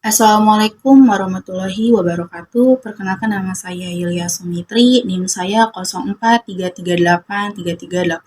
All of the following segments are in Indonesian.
Assalamualaikum warahmatullahi wabarakatuh. Perkenalkan nama saya Yulia Sumitri, NIM saya 0433833386.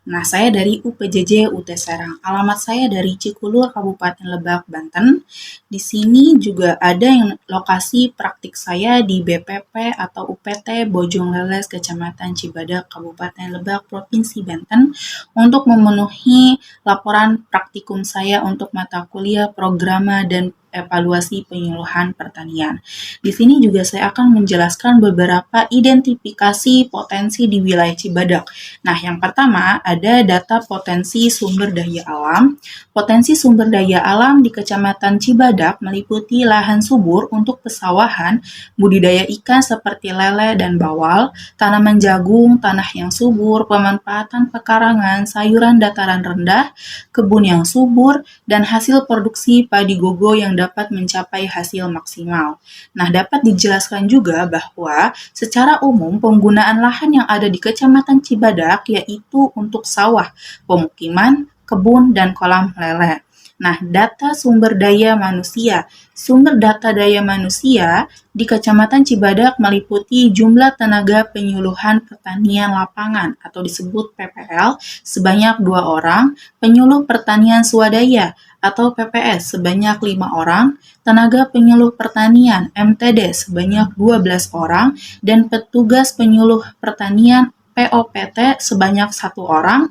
Nah, saya dari UPJJ UT Serang. Alamat saya dari Cikulur, Kabupaten Lebak, Banten. Di sini juga ada yang lokasi praktik saya di BPP atau UPT Bojong Leles, Kecamatan Cibadak, Kabupaten Lebak, Provinsi Banten, untuk memenuhi laporan praktikum saya untuk mata kuliah programa dan evaluasi penyuluhan pertanian. Di sini juga saya akan menjelaskan beberapa identifikasi potensi di wilayah Cibadak. Nah, yang pertama ada data potensi sumber daya alam. Potensi sumber daya alam di Kecamatan Cibadak meliputi lahan subur untuk pesawahan, budidaya ikan seperti lele dan bawal, tanaman jagung, tanah yang subur, pemanfaatan pekarangan, sayuran dataran rendah, kebun yang subur, dan hasil produksi padi gogo yang dapat mencapai hasil maksimal. Nah, dapat dijelaskan juga bahwa secara umum penggunaan lahan yang ada di Kecamatan Cibadak yaitu untuk sawah, pemukiman, kebun, dan kolam lele. Nah, data sumber daya manusia. Sumber data daya manusia di Kecamatan Cibadak meliputi jumlah tenaga penyuluhan pertanian lapangan atau disebut PPL sebanyak 2 orang, penyuluh pertanian swadaya atau PPS sebanyak 5 orang, tenaga penyuluh pertanian MTD sebanyak 12 orang, dan petugas penyuluh pertanian POPT sebanyak 1 orang.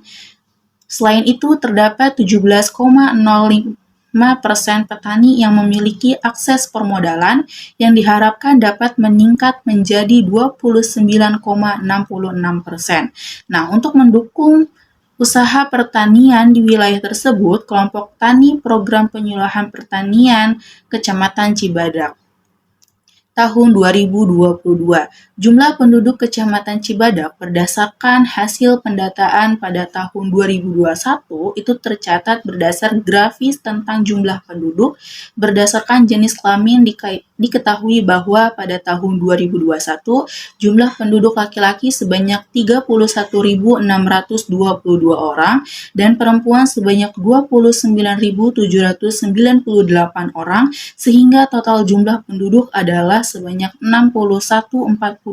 Selain itu, terdapat 17,05% petani yang memiliki akses permodalan yang diharapkan dapat meningkat menjadi 29,66%. Nah, untuk mendukung usaha pertanian di wilayah tersebut, kelompok tani program penyuluhan pertanian Kecamatan Cibadak tahun 2022. Jumlah penduduk Kecamatan Cibadak berdasarkan hasil pendataan pada tahun 2021 itu tercatat berdasar grafis tentang jumlah penduduk berdasarkan jenis kelamin. Diketahui bahwa pada tahun 2021 jumlah penduduk laki-laki sebanyak 31.622 orang dan perempuan sebanyak 29.798 orang, sehingga total jumlah penduduk adalah sebanyak 61.042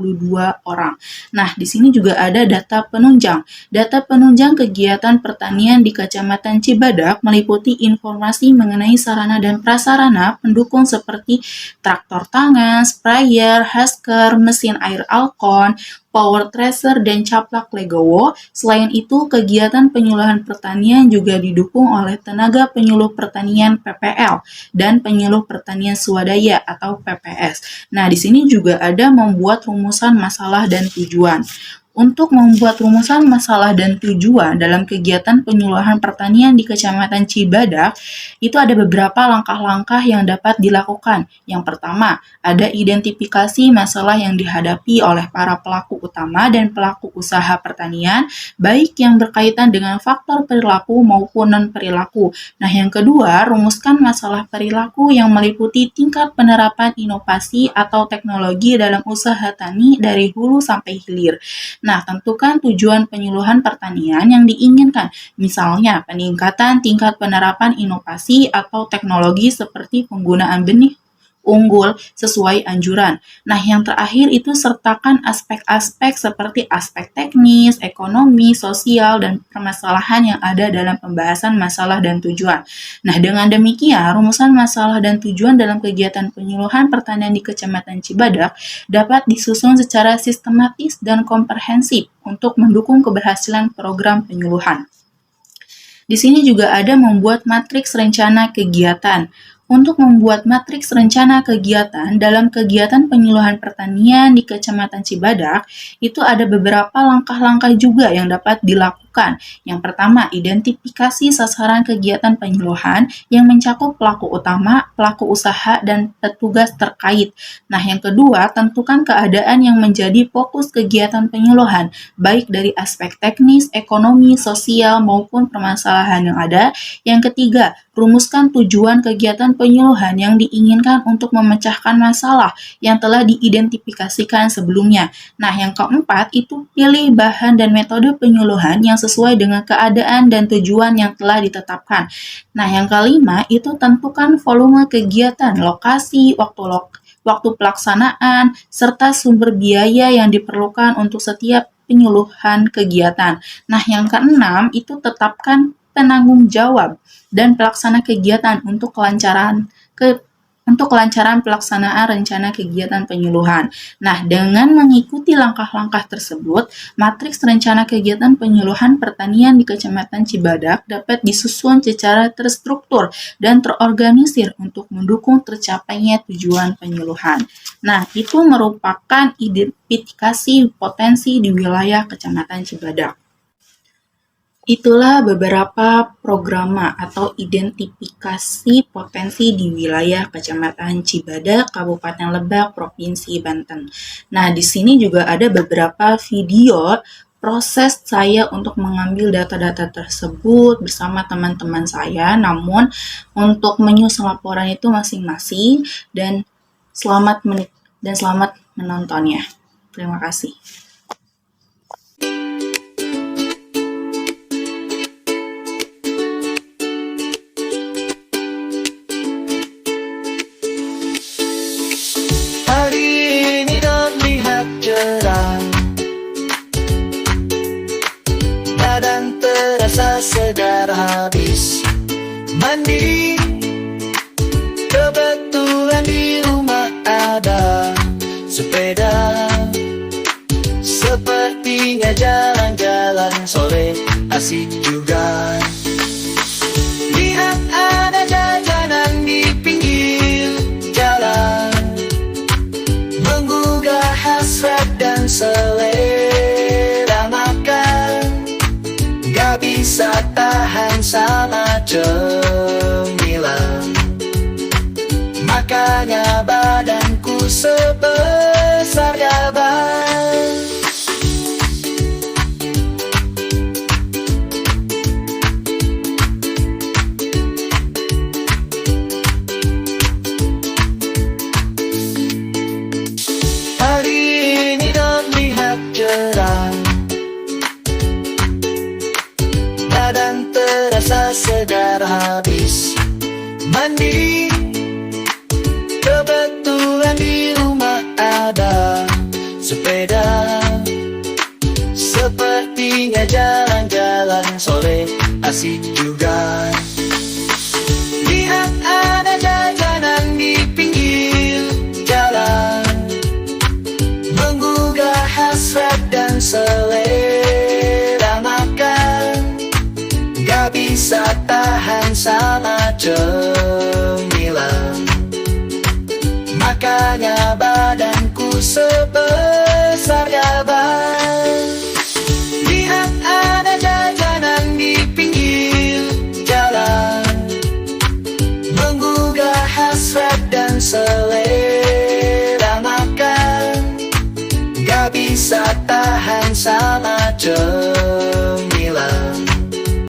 orang. Nah, di sini juga ada data penunjang. Data penunjang kegiatan pertanian di Kecamatan Cibadak meliputi informasi mengenai sarana dan prasarana pendukung seperti traktor tangan, sprayer, hasker, mesin air Alkon, power thresher, dan caplak legowo. Selain itu, kegiatan penyuluhan pertanian juga didukung oleh tenaga penyuluh pertanian PPL dan penyuluh pertanian swadaya atau PPS. Nah, di sini juga ada membuat rumusan masalah dan tujuan. Untuk membuat rumusan masalah dan tujuan dalam kegiatan penyuluhan pertanian di Kecamatan Cibadak, itu ada beberapa langkah-langkah yang dapat dilakukan. Yang pertama, ada identifikasi masalah yang dihadapi oleh para pelaku utama dan pelaku usaha pertanian, baik yang berkaitan dengan faktor perilaku maupun non-perilaku. Nah, yang kedua, rumuskan masalah perilaku yang meliputi tingkat penerapan inovasi atau teknologi dalam usaha tani dari hulu sampai hilir. Nah, tentukan tujuan penyuluhan pertanian yang diinginkan, misalnya peningkatan tingkat penerapan inovasi atau teknologi seperti penggunaan benih unggul sesuai anjuran. Nah, yang terakhir itu sertakan aspek-aspek seperti aspek teknis, ekonomi, sosial, dan permasalahan yang ada dalam pembahasan masalah dan tujuan. Nah, dengan demikian, rumusan masalah dan tujuan dalam kegiatan penyuluhan pertanian di Kecamatan Cibadak dapat disusun secara sistematis dan komprehensif untuk mendukung keberhasilan program penyuluhan. Di sini juga ada membuat matriks rencana kegiatan. Untuk membuat matriks rencana kegiatan dalam kegiatan penyuluhan pertanian di Kecamatan Cibadak, itu ada beberapa langkah-langkah juga yang dapat dilakukan. Yang pertama, identifikasi sasaran kegiatan penyuluhan yang mencakup pelaku utama, pelaku usaha, dan petugas terkait. Nah, yang kedua, tentukan keadaan yang menjadi fokus kegiatan penyuluhan, baik dari aspek teknis, ekonomi, sosial, maupun permasalahan yang ada. Yang ketiga, rumuskan tujuan kegiatan kegiatan penyuluhan yang diinginkan untuk memecahkan masalah yang telah diidentifikasikan sebelumnya. Nah, yang keempat itu pilih bahan dan metode penyuluhan yang sesuai dengan keadaan dan tujuan yang telah ditetapkan. Nah, yang kelima itu tentukan volume kegiatan, lokasi, waktu pelaksanaan, serta sumber biaya yang diperlukan untuk setiap penyuluhan kegiatan. Nah, yang keenam itu tetapkan penanggung jawab dan pelaksana kegiatan untuk kelancaran pelaksanaan rencana kegiatan penyuluhan. Nah, dengan mengikuti langkah-langkah tersebut, matriks rencana kegiatan penyuluhan pertanian di Kecamatan Cibadak dapat disusun secara terstruktur dan terorganisir untuk mendukung tercapainya tujuan penyuluhan. Nah, itu merupakan identifikasi potensi di wilayah Kecamatan Cibadak. Itulah beberapa programa atau identifikasi potensi di wilayah Kecamatan Cibadak, Kabupaten Lebak, Provinsi Banten. Nah, di sini juga ada beberapa video proses saya untuk mengambil data-data tersebut bersama teman-teman saya, namun untuk menyusun laporan itu masing-masing, dan selamat menontonnya. Terima kasih. Badan terasa segar habis mandi, kebetulan di rumah ada sepeda. Sepertinya jalan-jalan sore asik juga. Lihat ada jajanan di pinggir jalan, menggugah hasrat dan selera makan. Gak bisa tahan sama cemilan, makanya badanku sebesar gaban. Hari ini terlihat cerah, badan terasa segar habis mandi, kebetulan di rumah ada sepeda. Sepertinya jalan-jalan sore asik juga. Lihat ada jajanan di pinggir jalan, menggugah hasrat dan selera makan. Gak bisa tahan sama cemilan, makanya badanku sebesar gaban. Lihat ada jajanan di pinggir jalan, menggugah hasrat dan selera makan. Gak bisa tahan sama cemilan,